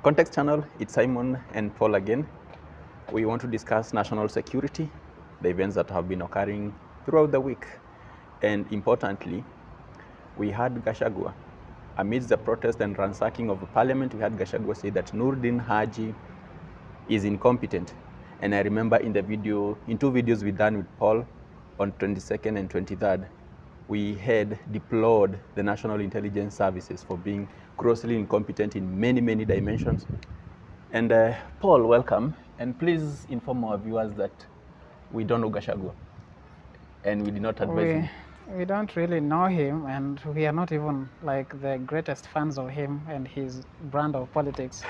Context Channel, it's Simon and Paul again. We want to discuss national security, the events that have been occurring throughout the week. And importantly, we had Gachagua. Amidst the protest and ransacking of the parliament, we had Gachagua say that Noordin Haji is incompetent. And I remember in the video, in two videos we done with Paul on 22nd and 23rd, we had deplored the National Intelligence Services for being grossly incompetent in many, many dimensions. And Paul, welcome. And please inform our viewers that we don't know Gachagua and we did not advise him. We don't really know him, and we are not even like the greatest fans of him and his brand of politics.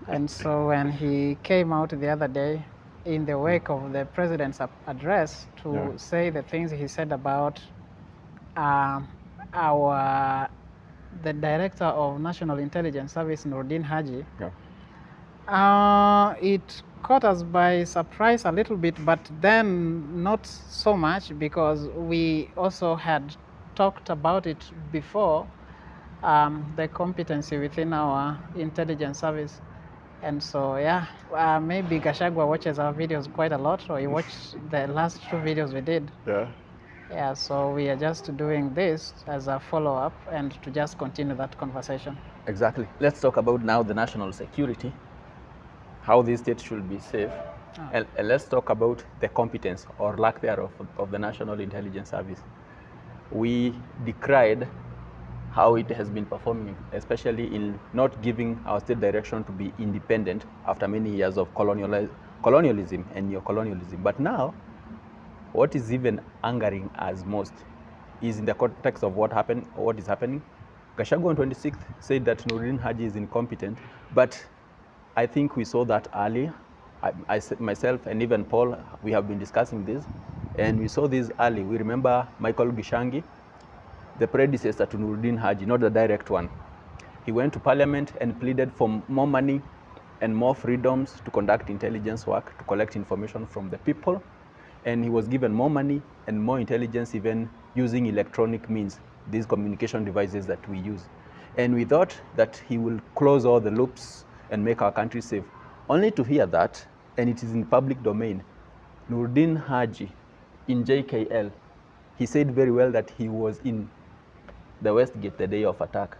And so when he came out the other day in the wake of the president's address to say the things he said about the director of National Intelligence Service, Noordin Haji, it caught us by surprise a little bit, but then not so much, because we also had talked about it before, the competency within our intelligence service. And so, maybe Gachagua watches our videos quite a lot, or he watched the last two videos we did. Yeah, so we are just doing this as a follow-up and to just continue that conversation. Exactly. Let's talk about now the national security, how this state should be safe. And let's talk about the competence or lack thereof of the National Intelligence Service. We decried how it has been performing, especially in not giving our state direction to be independent after many years of colonialism and neocolonialism. But now, what is even angering us most is in the context of what is happening. Gachagua on 26th said that Noordin Haji is incompetent, but I think we saw that earlier. Myself and even Paul, we have been discussing this, and we saw this early. We remember Michael Gichangi, the predecessor to Noordin Haji, not the direct one. He went to parliament and pleaded for more money and more freedoms to conduct intelligence work, to collect information from the people. And he was given more money and more intelligence, even using electronic means, these communication devices that we use. And we thought that he will close all the loops and make our country safe, only to hear that, and it is in public domain, Noordin Haji in JKL, he said very well that he was in the Westgate the day of attack.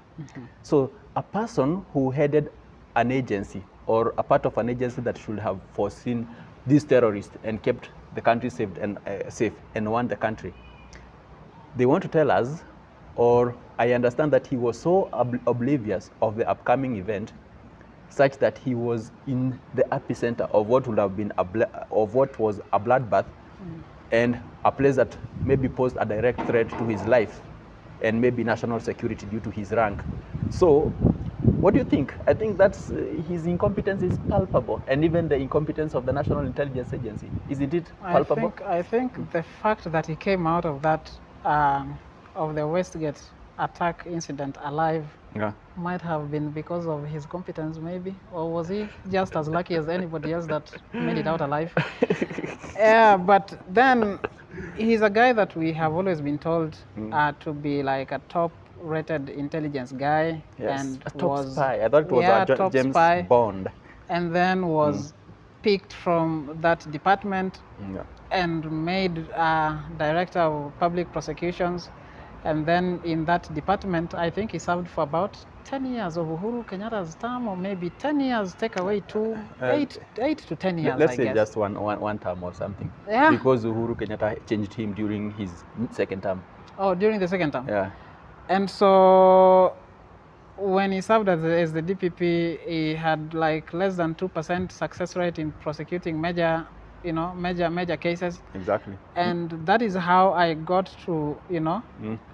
So a person who headed an agency or a part of an agency that should have foreseen these terrorists and kept the country safe and won the country, they want to tell us, or I understand that he was so oblivious of the upcoming event, such that he was in the epicenter of what would have been what was a bloodbath, and a place that maybe posed a direct threat to his life and maybe national security due to his rank. So what do you think? I think that's his incompetence is palpable, and even the incompetence of the National Intelligence Agency. Isn't it palpable? I think the fact that he came out of that, of the Westgate attack incident alive, might have been because of his competence, maybe, or was he just as lucky as anybody else that made it out alive? But then he's a guy that we have always been told to be like a top-rated intelligence guy, and a top spy. I thought it was a James Bond, and then was picked from that department and made director of public prosecutions. And then in that department, I think he served for about 10 years of Uhuru Kenyatta's term, or maybe 10 years, take away 8 to 10 years, let's I say guess. Just one term or something. Because Uhuru Kenyatta changed him during his second term. Oh, during the second term? Yeah. And so when he served as the DPP, he had like less than 2% success rate in prosecuting major cases. Exactly. And that is how I got to,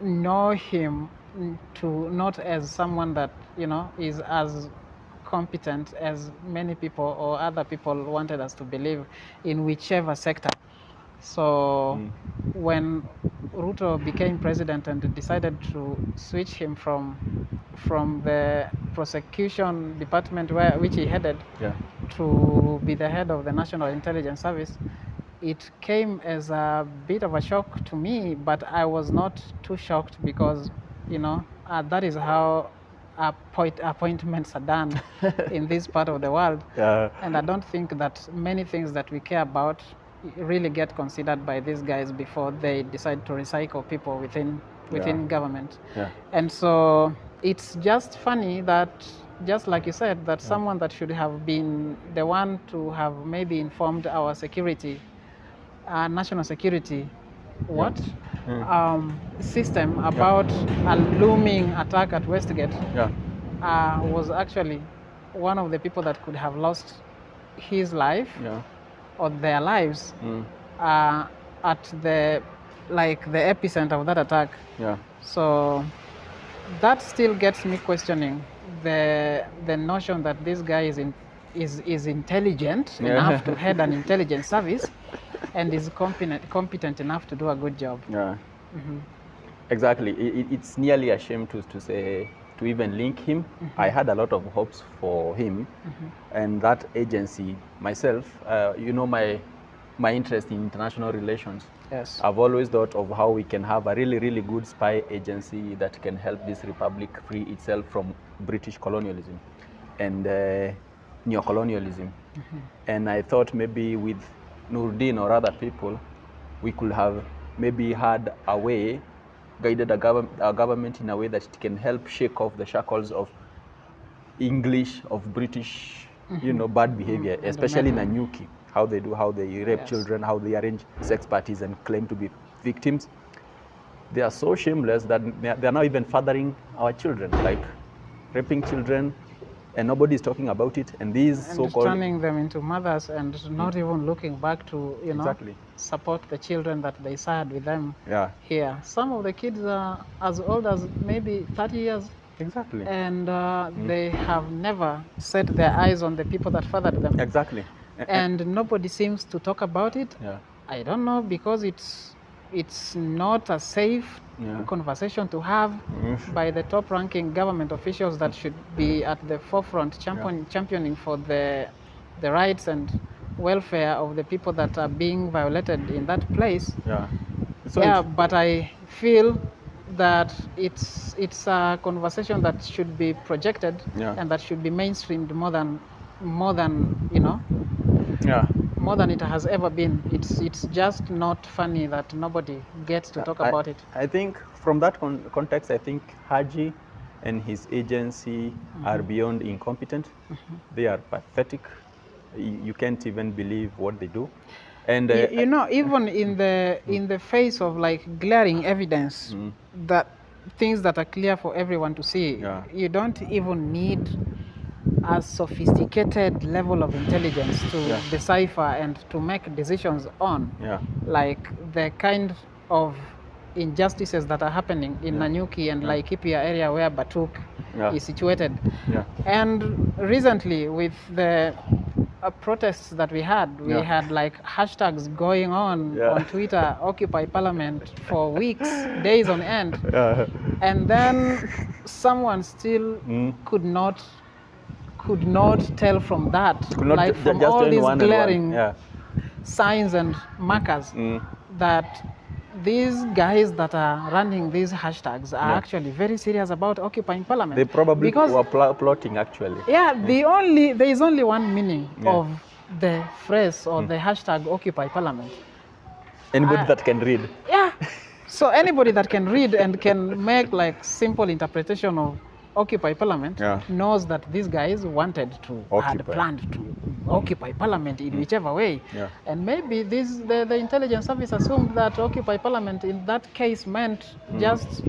know him, to not as someone that, is as competent as many people or other people wanted us to believe in whichever sector. So when Ruto became president and decided to switch him from the prosecution department which he headed to be the head of the National Intelligence Service, it came as a bit of a shock to me, but I was not too shocked because, that is how appointments are done in this part of the world. Yeah. And I don't think that many things that we care about really get considered by these guys before they decide to recycle people within government. Yeah. And so it's just funny that, just like you said, that someone that should have been the one to have maybe informed our security, national security, system about a looming attack at Westgate, was actually one of the people that could have lost his life or their lives at the epicenter of that attack. Yeah. So that still gets me questioning the notion that this guy is intelligent enough to head an intelligence service and is competent enough to do a good job. Yeah. Exactly. It's nearly a shame to say, to even link him. I had a lot of hopes for him and that agency. Myself, my interest in international relations. Yes. I've always thought of how we can have a really, really good spy agency that can help this republic free itself from British colonialism and neocolonialism. And I thought maybe with Noordin or other people, we could have maybe had a way, guided our government in a way that it can help shake off the shackles of English, of British, bad behavior, especially Nanyuki. How they rape children, how they arrange sex parties and claim to be victims. They are so shameless that they are now even fathering our children, like raping children, and nobody is talking about it. And these so-called turning them into mothers and not even looking back to support the children that they sad with them. Here. Some of the kids are as old as maybe 30 years. Exactly. And they have never set their eyes on the people that fathered them. Exactly. And nobody seems to talk about it. I don't know, because it's not a safe conversation to have by the top-ranking government officials that should be at the forefront championing for the rights and welfare of the people that are being violated in that place. But I feel that it's a conversation that should be projected and that should be mainstreamed more than more than it has ever been. It's just not funny that nobody gets to talk about it. I think from that context, I think Haji and his agency are beyond incompetent. They are pathetic. You can't even believe what they do. And even in the face of like glaring evidence that things that are clear for everyone to see, you don't even need a sophisticated level of intelligence to decipher and to make decisions on, like the kind of injustices that are happening in Nanyuki and Laikipia area where BATUK is situated. And recently with the protests that we had like hashtags going on Twitter, Occupy Parliament for weeks, days on end. And then someone still could not tell from that, from all these glaring signs and markers, that these guys that are running these hashtags are actually very serious about occupying Parliament. They probably were plotting actually. There is only one meaning of the phrase or the hashtag Occupy Parliament. Anybody that can read. So anybody that can read and can make like simple interpretation of Occupy Parliament knows that these guys had planned to occupy Parliament in whichever way. And maybe the intelligence service assumed that occupy Parliament in that case meant just,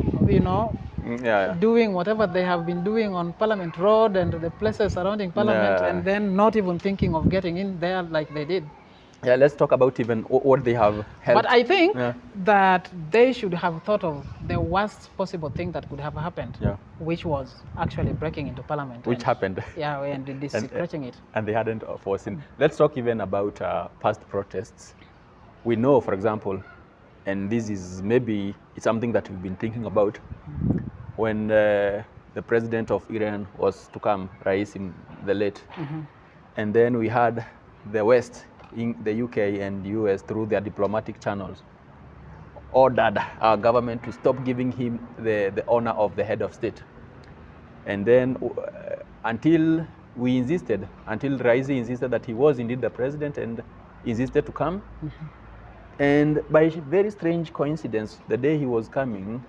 doing whatever they have been doing on Parliament Road and the places surrounding Parliament, and then not even thinking of getting in there like they did. Let's talk about even what they have helped. But I think that they should have thought of the worst possible thing that could have happened, which was actually breaking into Parliament. Which happened. And desecrating it. And they hadn't foreseen. Let's talk even about past protests. We know, for example, and this is maybe it's something that we've been thinking about, when the president of Iran was to come, Rais in the late, and then we had the West, in the UK and US through their diplomatic channels, ordered our government to stop giving him the honor of the head of state. And then until Raisi insisted that he was indeed the president and insisted to come. And by very strange coincidence, the day he was coming,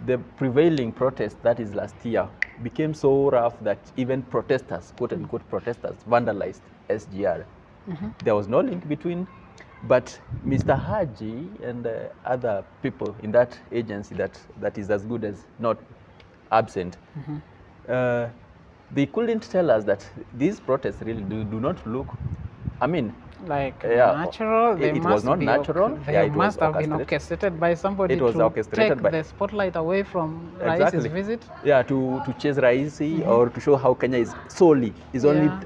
the prevailing protest, that is last year, became so rough that even protesters, quote unquote protesters, vandalized SGR. There was no link between, but Mr. Haji and other people in that agency that is as good as not absent, they couldn't tell us that these protests really do not look, I mean, like natural. It was not natural. They must have been orchestrated by somebody to take the spotlight away from Raisi's visit. Yeah, to chase Raisi or to show how Kenya is only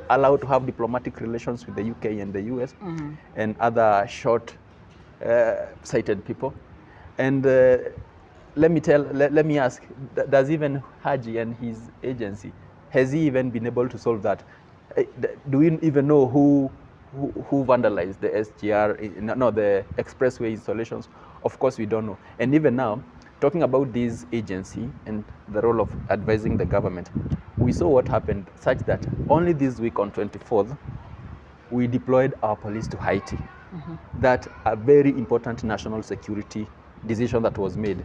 allowed to have diplomatic relations with the UK and the US and other short-sighted people. And let me ask, does even Haji and his agency, has he even been able to solve that? Do we even know who vandalized the SGR, the expressway installations? Of course we don't know. And even now, talking about this agency and the role of advising the government, we saw what happened such that only this week on 24th, we deployed our police to Haiti. That a very important national security decision that was made.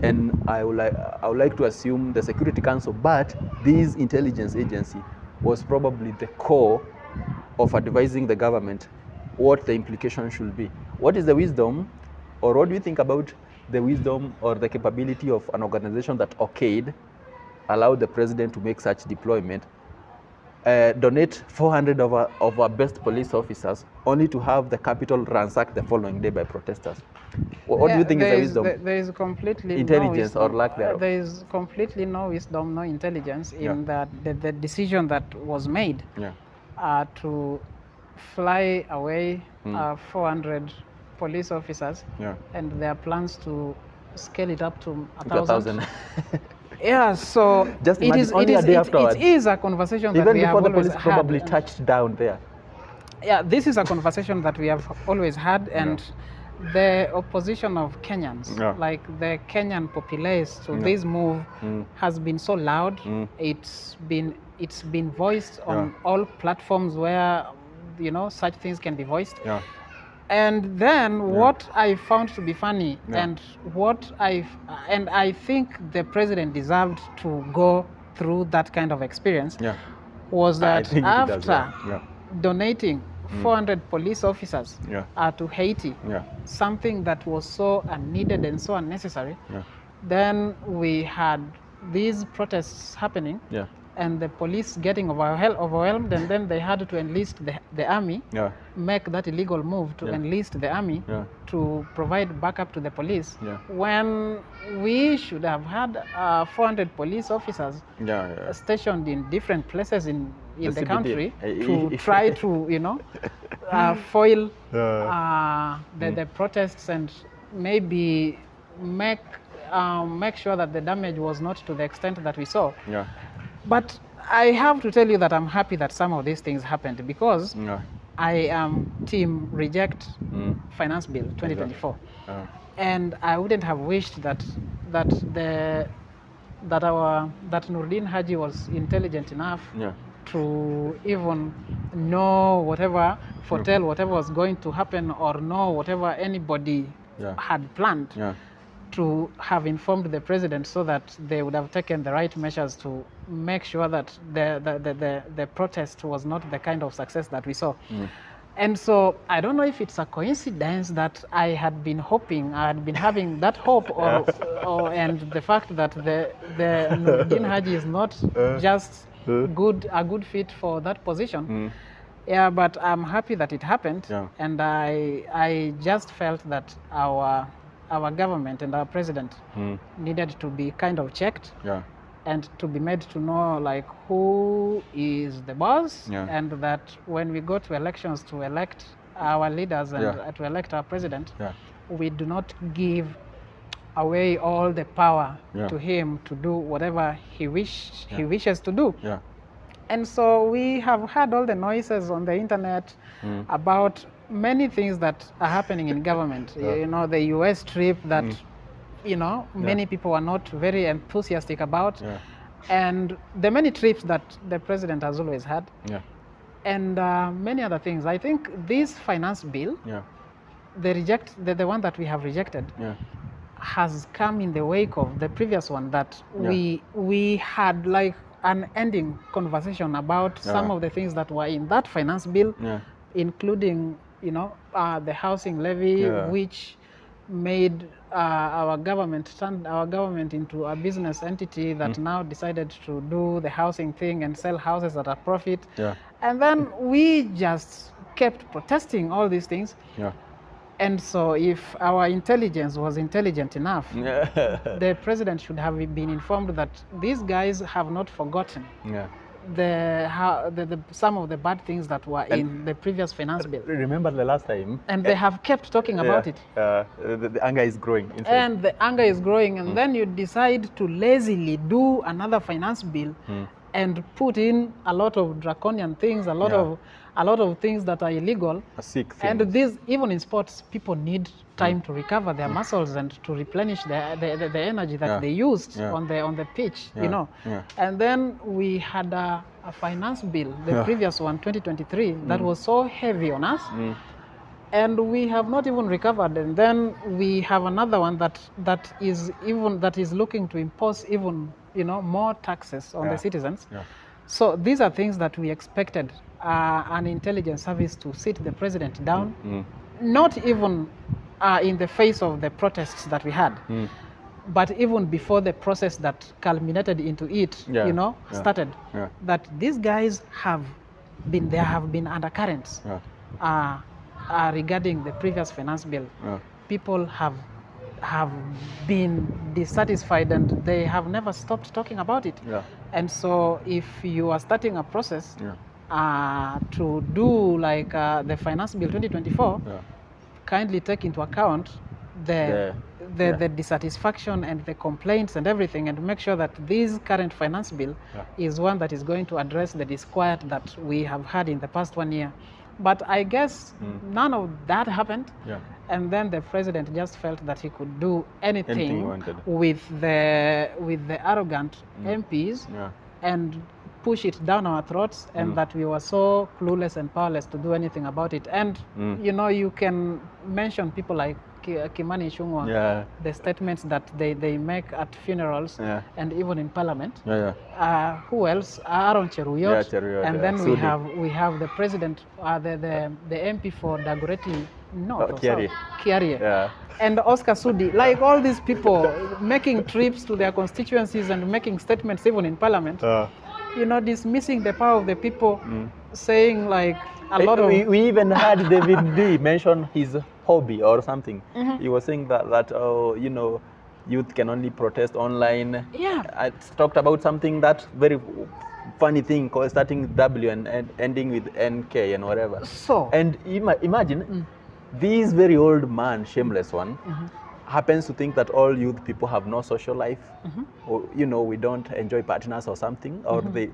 And I would like to assume the Security Council, but this intelligence agency was probably the core of advising the government what the implication should be. What is the wisdom, or what do you think about the wisdom or the capability of an organization that okayed, allowed the president to make such deployment, donate 400 of our best police officers, only to have the capital ransacked the following day by protesters? What do you think is the wisdom? There is completely intelligence no or lack thereof? There is completely no wisdom, no intelligence in that the decision that was made to fly away 400 police officers and their plans to scale it up to 1,000. Yeah, so just it is only a day afterwards. It is a conversation that we have always had. Even before the police probably touched down there. Yeah, this is a conversation that we have always had, and the opposition of Kenyans, like the Kenyan populace to this move, has been so loud. It's been voiced on all platforms where such things can be voiced. And then what I found to be funny, and I think the president deserved to go through that kind of experience, was that after donating 400 police officers to Haiti, something that was so unneeded and so unnecessary, then we had these protests happening, and the police getting overwhelmed, and then they had to enlist the army, make that illegal move to enlist the army to provide backup to the police, when we should have had 400 police officers stationed in different places in the country to try to foil the protests and maybe make sure that the damage was not to the extent that we saw. But I have to tell you that I'm happy that some of these things happened, because I am team reject finance bill 2024, and I wouldn't have wished that Noordin Haji was intelligent enough to even know foretell whatever was going to happen, or know whatever anybody had planned, to have informed the president so that they would have taken the right measures to make sure that the protest was not the kind of success that we saw. And so I don't know if it's a coincidence that I had been having that hope, and the fact that the Noordin Haji is not just a good fit for that position. Yeah, but I'm happy that it happened, and I just felt that our government and our president needed to be kind of checked, and to be made to know who is the boss, and that when we go to elections to elect our leaders and to elect our president, we do not give away all the power to him to do whatever he wishes to do. And so we have had all the noises on the internet about many things that are happening in government. The US trip that many people are not very enthusiastic about. and the many trips that the president has always had, Yeah. and many other things. I think this finance bill, Yeah. the one that we have rejected, Yeah. has come in the wake of the previous one that Yeah. we had like an ending conversation about some Yeah. of the things that were in that finance bill, Yeah. including, you know, the housing levy, Yeah. which made our government turned our government into a business entity that now decided to do the housing thing and sell houses at a profit. Yeah. And then we just kept protesting all these things. Yeah. And so if our intelligence was intelligent enough, Yeah. the president should have been informed that these guys have not forgotten Yeah. some of the bad things that were in the previous finance bill. Remember the last time? And they have kept talking about it. The anger is growing inside. And the anger is growing, and then you decide to lazily do another finance bill and put in a lot of draconian things, a lot of things that are illegal. A sick thing. And these, even in sports, people need time to recover their muscles and to replenish the energy that they used on the pitch, you know. Yeah. And then we had a finance bill, the previous one, 2023, that was so heavy on us. And we have not even recovered. And then we have another one that is looking to impose even, you know, more taxes on the citizens. Yeah. So these are things that we expected an intelligence service to sit the president down, not even in the face of the protests that we had, but even before the process that culminated into it, you know, started. Yeah. That these guys there have been undercurrents regarding the previous finance bill. People have been dissatisfied and they have never stopped talking about it. And so if you are starting a process to do like the finance bill 2024, kindly take into account the dissatisfaction and the complaints and everything, and make sure that this current finance bill is one that is going to address the disquiet that we have had in the past 1 year. But I guess none of that happened. And then the president just felt that he could do anything with the arrogant MPs and push it down our throats, and that we were so clueless and powerless to do anything about it. And you know, you can mention people like Kimani Ichung'wah, the statements that they make at funerals and even in parliament. Who else? Aaron Cheruyot. And then we have the president, the MP for Dagoretti North, Kiarie. And Oscar Sudi, like all these people making trips to their constituencies and making statements even in parliament, you know, dismissing the power of the people, saying like a lot of... We even had David D mention his hobby or something. He was saying that you know, youth can only protest online. I talked about something that very funny thing called starting W and ending with NK and whatever. So... And imagine this very old man, shameless one, happens to think that all youth people have no social life, or, you know, we don't enjoy partners or something, or they,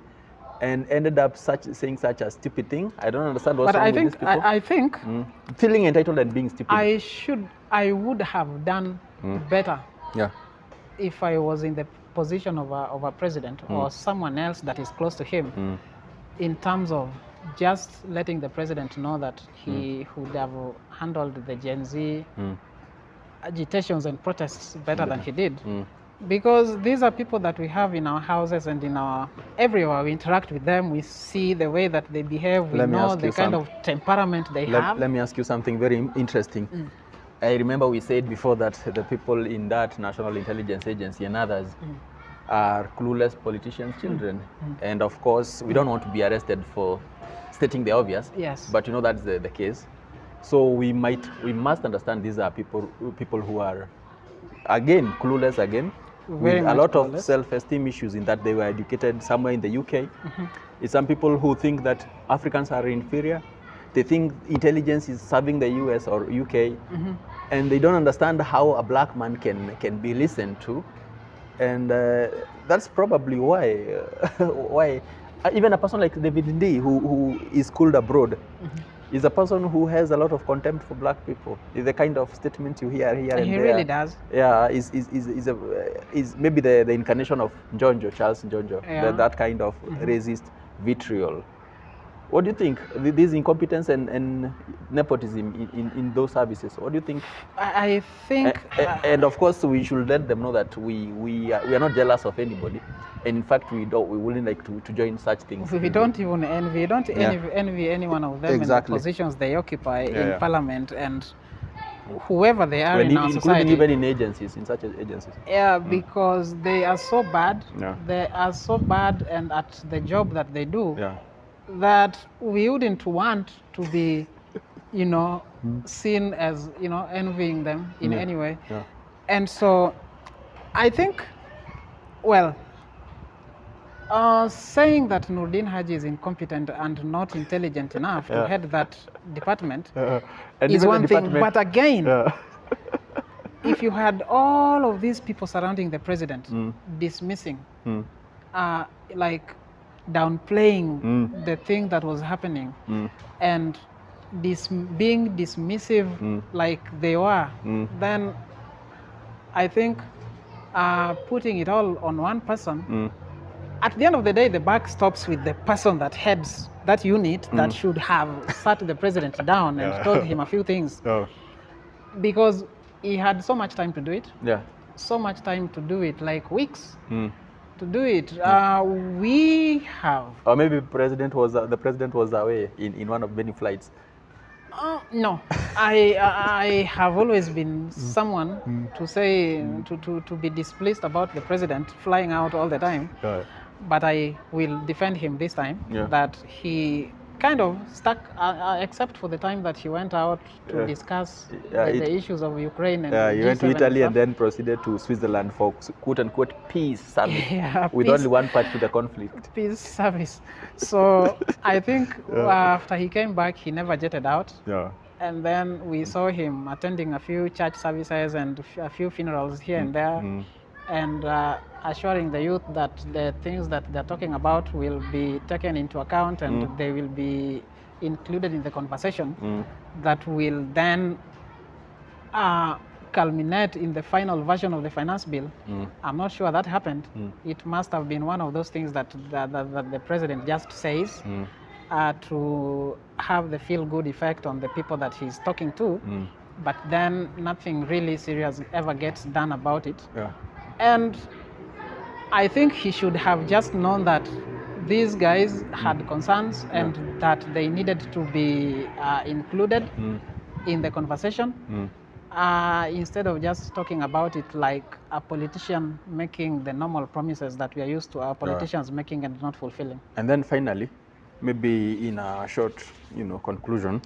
and ended up saying such a stupid thing. I don't understand what's wrong with these people. I think feeling entitled and being stupid. I would have done better if I was in the position of a president or someone else that is close to him, in terms of just letting the president know that he would have handled the Gen Z agitations and protests better than he did. Because these are people that we have in our houses and in our everywhere. We interact with them, we see the way that they behave, we know the kind of temperament they have. Let me ask you something very interesting. I remember we said before that the people in that National Intelligence Agency and others are clueless politicians' children. And of course, we don't want to be arrested for stating the obvious, but you know that's the case. So we must understand these are people who are, again, clueless again, with a lot of self-esteem issues in that they were educated somewhere in the UK. It's some people who think that Africans are inferior. They think intelligence is serving the US or UK, and they don't understand how a black man can be listened to. And that's probably why even a person like David D, who is schooled abroad, is a person who has a lot of contempt for black people. Is the kind of statement you hear here and He there. really does. Yeah, is maybe the incarnation of Njonjo, Charles Njonjo, Yeah. that kind of racist vitriol. What do you think? This incompetence and nepotism in those services. What do you think? I think, And of course, we should let them know that we are not jealous of anybody, and in fact, we wouldn't like to join such things. we don't even envy. We don't envy any one of them Exactly. in the positions they occupy in yeah. Parliament and whoever they are in our including society. even in agencies, in such agencies. Yeah, because they are so bad. Yeah. They are so bad and at the job that they do. Yeah. That we wouldn't want to be, seen as, envying them in any way. Yeah. And so I think, saying that Noordin Haji is incompetent and not intelligent enough to head that department is one thing. But again, if you had all of these people surrounding the president dismissing, downplaying the thing that was happening and being dismissive like they were, then I think putting it all on one person, at the end of the day, the buck stops with the person that heads that unit that should have sat the president down and told him a few things. Because he had so much time to do it. Yeah. So much time to do it, like weeks. To do it. We have. Or maybe the president was away in one of many flights. No, I have always been someone to say to be displeased about the president flying out all the time. But I will defend him this time that he kind of stuck, except for the time that he went out to discuss the issues of Ukraine. And he went to Italy and then proceeded to Switzerland for quote-unquote peace service with only one part to the conflict. Peace service. So I think after he came back, he never jetted out. Yeah. And then we saw him attending a few church services and a few funerals here and there, and assuring the youth that the things that they're talking about will be taken into account and they will be included in the conversation that will then culminate in the final version of the finance bill. I'm not sure that happened. It must have been one of those things that the president just says to have the feel-good effect on the people that he's talking to, but then nothing really serious ever gets done about it. Yeah. And I think he should have just known that these guys had concerns and that they needed to be included in the conversation instead of just talking about it like a politician making the normal promises that we are used to our politicians making and not fulfilling. And then finally, maybe in a short, conclusion,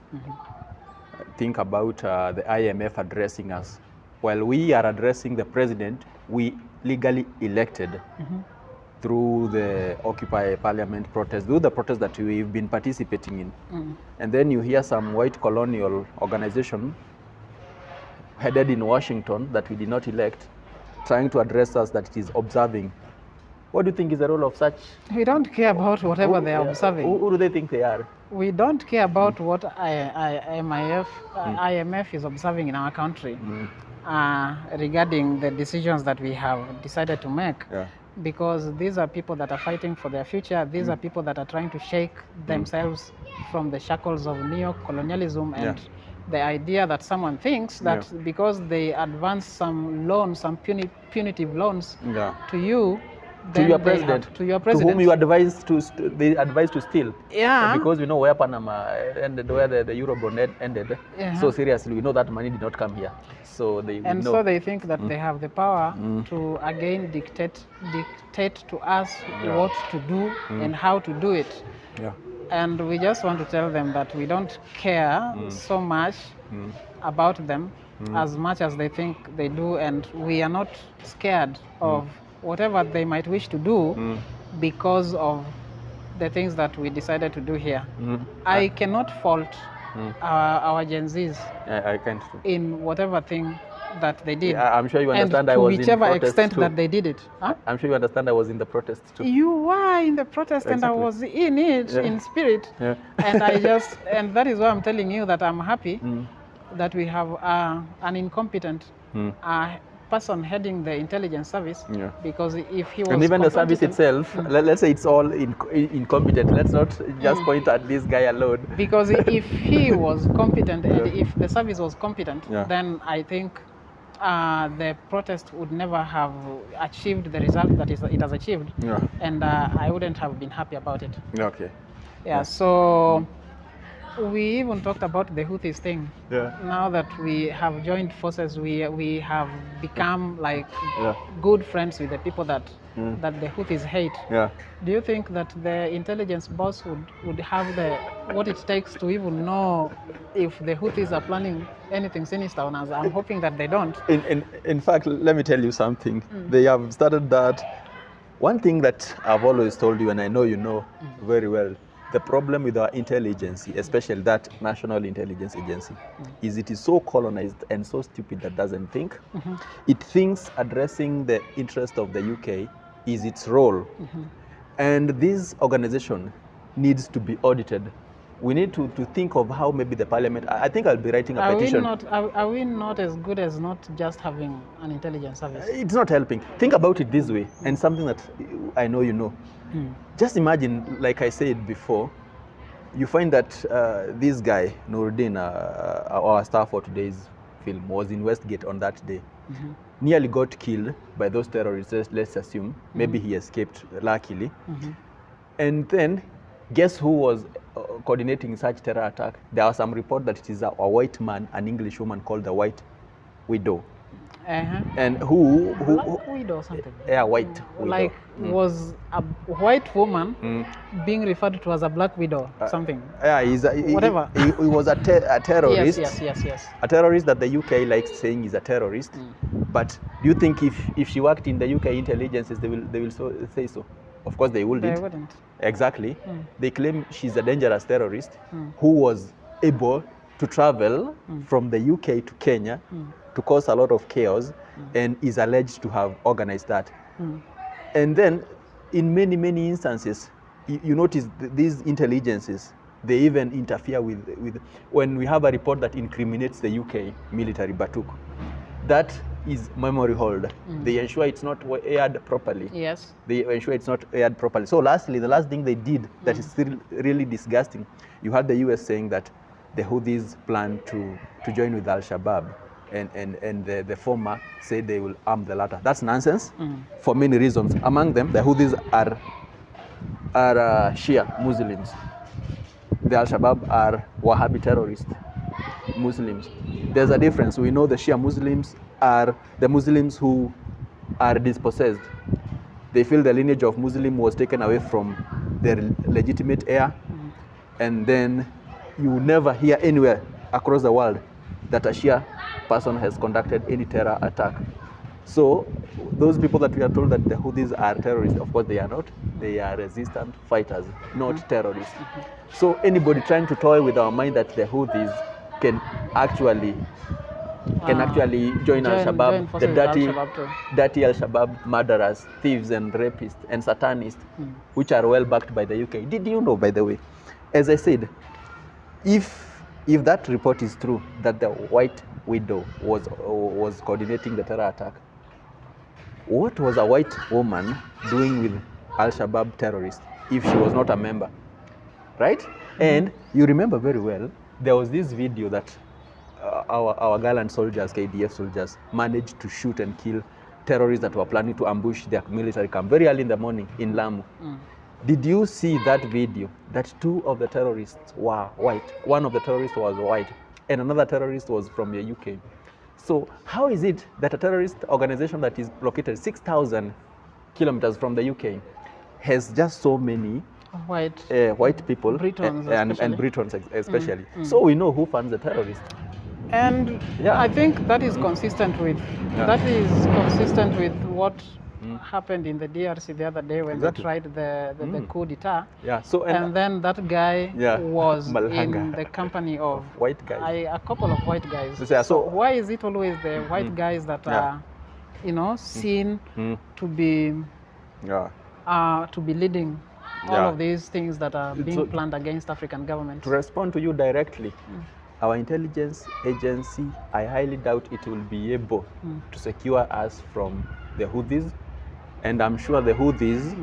think about the IMF addressing us. While we are addressing the president, we legally elected through the Occupy Parliament protest, through the protest that we've been participating in. And then you hear some white colonial organization headed in Washington that we did not elect, trying to address us that it is observing. What do you think is the role of such? We don't care about whatever they are observing. Who do they think they are? We don't care about what IMF is observing in our country regarding the decisions that we have decided to make. Because these are people that are fighting for their future. These are people that are trying to shake themselves from the shackles of neocolonialism and the idea that someone thinks that because they advance some loans, some punitive loans to you, to your president, to whom you advise to they advise to steal. Because we know where Panama ended, where the Eurobond ended. So seriously, we know that money did not come here. So they so they think that they have the power to again dictate to us what to do and how to do it. And we just want to tell them that we don't care so much about them as much as they think they do, and we are not scared of whatever they might wish to do because of the things that we decided to do here. I cannot fault our Gen Zs I can't in whatever thing that they did. Yeah, I'm sure you understand and I to was in whichever protest extent too. that they did it. Huh? I'm sure you understand I was in the protest too. You were in the protest, and I Exactly. was in it, Yeah. in spirit. Yeah. And and that is why I'm telling you that I'm happy that we have an incompetent person heading the intelligence service. Yeah. Because if he was And even the service competent- itself, let's say it's all incompetent. Let's not just point at this guy alone. Because if he was competent and if the service was competent, Yeah. then I think the protest would never have achieved the result that it has achieved. Yeah. And I wouldn't have been happy about it. Okay. Yeah, so we even talked about the Houthis thing. Yeah. Now that we have joined forces, we have become like Yeah. good friends with the people that the Houthis hate. Yeah. Do you think that the intelligence boss would have what it takes to even know if the Houthis are planning anything sinister on us? I'm hoping that they don't. In fact, let me tell you something. They have started that. One thing that I've always told you, and I know you know very well, the problem with our intelligence, especially that National Intelligence Agency, is it is so colonized and so stupid that doesn't think. It thinks addressing the interest of the UK is its role. And this organization needs to be audited. We need to think of how maybe the parliament, I think I'll be writing a petition. Are we not as good as not just having an intelligence service? It's not helping. Think about it this way, and something that I know you know. Just imagine, like I said before, you find that this guy, Noordin, our star for today's film, was in Westgate on that day. Nearly got killed by those terrorists, let's assume. Maybe he escaped, luckily. And then, guess who was coordinating such terror attack? There was some report that it is a white man, an English woman called the White Widow. And who Black widow or something? Yeah, white widow. Like was a white woman being referred to as a black widow, something. Yeah, Whatever. He was a terrorist. Yes. A terrorist that the UK likes saying is a terrorist. But do you think if she worked in the UK intelligences, they will say so? Of course they wouldn't. They wouldn't. Exactly. They claim she's a dangerous terrorist who was able to travel from the UK to Kenya to cause a lot of chaos and is alleged to have organized that. And then in many instances, you notice these intelligences, they even interfere with when we have a report that incriminates the UK military BATUK. That is memory hold. They ensure it's not aired properly. Yes. They ensure it's not aired properly. So lastly, the last thing they did that is still really disgusting, you had the US saying that the Houthis plan to join with Alshabaab, and the former said they will arm the latter. That's nonsense for many reasons. Among them, the Houthis are Shia Muslims. The Alshabaab are Wahhabi terrorist Muslims. There's a difference. We know the Shia Muslims are the Muslims who are dispossessed. They feel the lineage of Muslim was taken away from their legitimate heir, and then you never hear anywhere across the world that a Shia person has conducted any terror attack. So those people that we are told that the Houthis are terrorists, of course they are not. They are resistant fighters, not terrorists. So anybody trying to toy with our mind that the Houthis can actually join Al-Shabaab, the dirty Al-Shabaab murderers, thieves and rapists and satanists, which are well backed by the UK. Did you know, by the way, as I said, if that report is true, that the White Widow was coordinating the terror attack, what was a white woman doing with Al-Shabaab terrorists if she was not a member, right? And you remember very well, there was this video that our gallant soldiers, KDF soldiers, managed to shoot and kill terrorists that were planning to ambush their military camp very early in the morning in Lamu. Did you see that video? That two of the terrorists were white. One of the terrorists was white, and another terrorist was from the UK. So how is it that a terrorist organization that is located 6,000 kilometers from the UK has just so many white people, Britons and Britons especially? So we know who funds the terrorists. And I think that is consistent with what happened in the DRC the other day when Exactly. they tried the coup d'etat. Yeah. So And then that guy was in Malhanga. the company of white guys. a couple of white guys. Yeah, So so- why is it always the white guys that are, seen to be leading all of these things that are being planned against African governments? To respond to you directly, our intelligence agency, I highly doubt it will be able to secure us from the Houthis. And I'm sure the Houthis,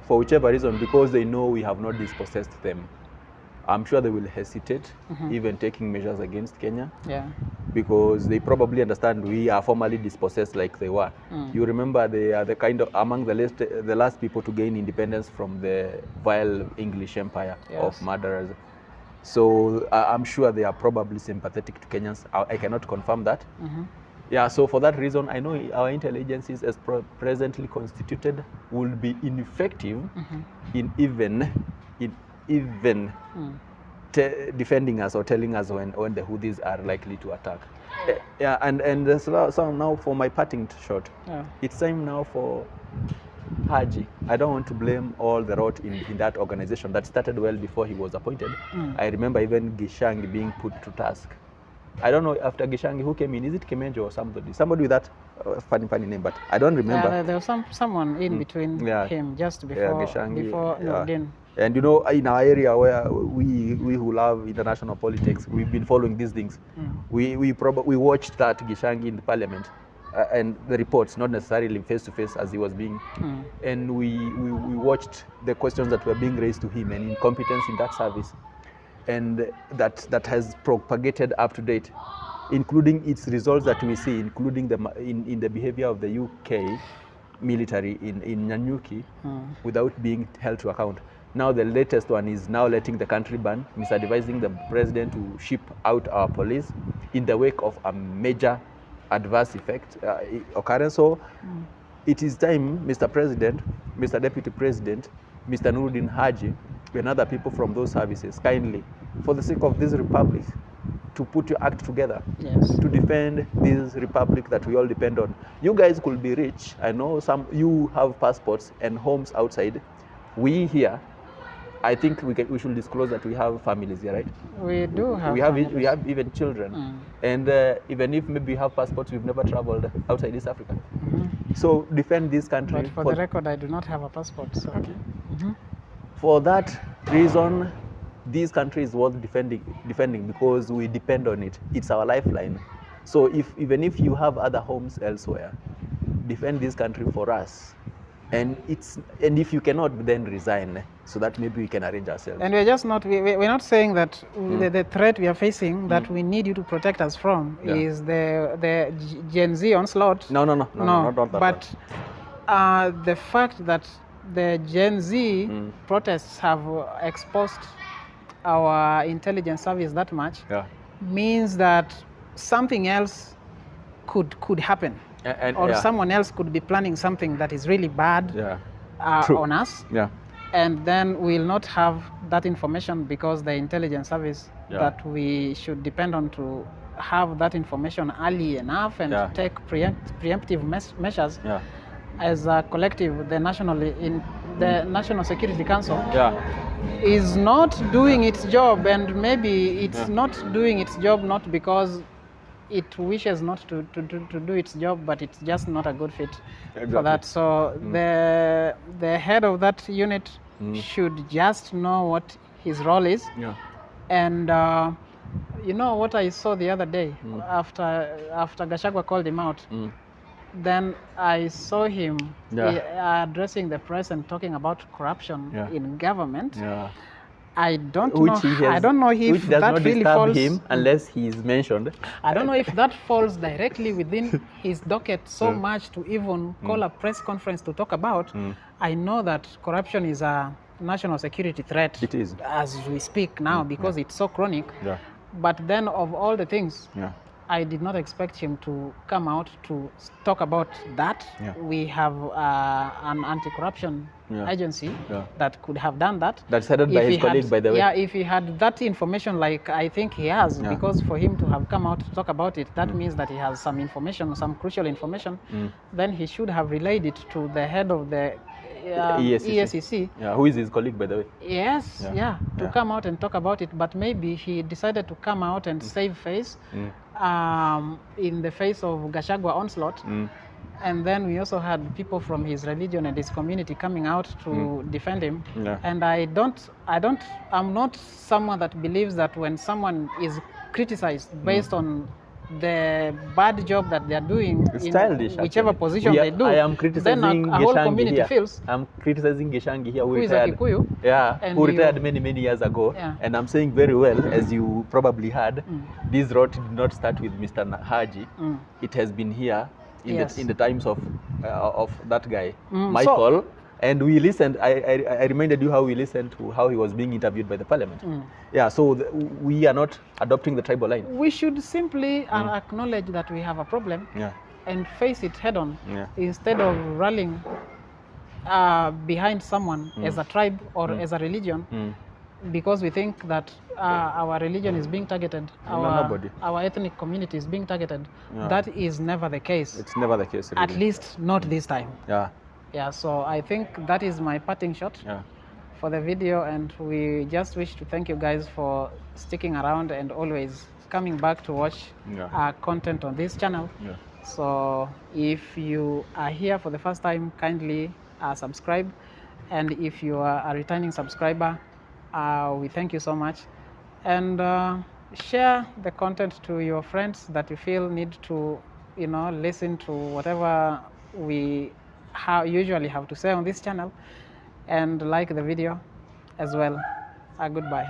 for whichever reason, because they know we have not dispossessed them, I'm sure they will hesitate even taking measures against Kenya. Yeah. Because they probably understand we are formally dispossessed like they were. You remember they are the kind of among the last people to gain independence from the vile English empire of murderers. So I'm sure they are probably sympathetic to Kenyans. I cannot confirm that. Yeah, so for that reason, I know our intel agencies as presently constituted will be ineffective in even defending us or telling us when the Houthis are likely to attack. Yeah, and so now for my parting shot, it's time now for Haji. I don't want to blame all the rot in that organization that started well before he was appointed. I remember even Gichangi being put to task. I don't know after Gichangi who came in. Is it Kemenjo or somebody with that funny name? But I don't remember. There was someone in between him just before Noordin. And you know, in our area where we who love international politics, we've been following these things. We watched that Gichangi in the parliament and the reports, not necessarily face to face as he was being. And we watched the questions that were being raised to him and incompetence in that service. And that has propagated up to date, including its results that we see, including in the behavior of the UK military in Nanyuki without being held to account. Now the latest one is now letting the country burn, misadvising the president to ship out our police in the wake of a major adverse effect occurrence. So it is time, Mr. President, Mr. Deputy President, Mr. Noordin Haji, and other people from those services, kindly, for the sake of this republic, to put your act together to defend this republic that we all depend on. You guys could be rich. I know you have passports and homes outside. We here, I think we should disclose that we have families here, right? We do have. We have even children, and even if maybe we have passports, we've never traveled outside East Africa. So defend this country. But for the record, I do not have a passport. So. Okay. For that reason, this country is worth defending because we depend on it. It's our lifeline. So even if you have other homes elsewhere, defend this country for us. And if you cannot, then resign, so that maybe we can arrange ourselves. And we're just not we're not saying that the threat we are facing that we need you to protect us from is the Gen Z onslaught. No, not that. But the fact that the Gen Z protests have exposed our intelligence service that much means that something else could happen. Or someone else could be planning something that is really bad on us. And then we'll not have that information because the intelligence service that we should depend on to have that information early enough and to take preemptive measures as a collective, the National Security Council is not doing its job, and maybe it's not doing its job not because it wishes not to do its job, but it's just not a good fit for that. So the head of that unit should just know what his role is. And you know what I saw the other day after Gachagua called him out, then I saw him addressing the press and talking about corruption in government. I don't know if that really falls him unless he is mentioned. I don't know if that falls directly within his docket so much to even call a press conference to talk about. I know that corruption is a national security threat. It is. As we speak now because it's so chronic. But then of all the things, I did not expect him to come out to talk about that. We have an anti-corruption agency that could have done that. That's headed by his colleague, by the way. Yeah, if he had that information, like I think he has, because for him to have come out to talk about it, that means that he has some information, some crucial information. Then he should have relayed it to the head of the ESCC. Yeah, who is his colleague, by the way? Yes, to come out and talk about it. But maybe he decided to come out and save face in the face of Gachagua onslaught. And then we also had people from his religion and his community coming out to defend him. And I'm not someone that believes that when someone is criticized based on the bad job that they are doing it's in childish, whichever position they do, I am criticizing then a whole community here. feels. I'm criticizing Gichangi here, who is a Kikuyu, who retired many years ago. And I'm saying very well, as you probably heard, this road did not start with Mr. Haji. It has been here in the times of that guy, Michael. And we listened, I reminded you how we listened to how he was being interviewed by the parliament. Yeah, so we are not adopting the tribal line. We should simply acknowledge that we have a problem and face it head on instead of rallying behind someone as a tribe or as a religion because we think that our religion is being targeted, our ethnic community is being targeted. That is never the case. It's never the case, really. At least not this time. Yeah, so I think that is my parting shot for the video, and we just wish to thank you guys for sticking around and always coming back to watch our content on this channel. So if you are here for the first time, kindly subscribe, and if you are a returning subscriber, we thank you so much, and share the content to your friends that you feel need to listen to whatever we usually have to say on this channel, and like the video as well. Goodbye.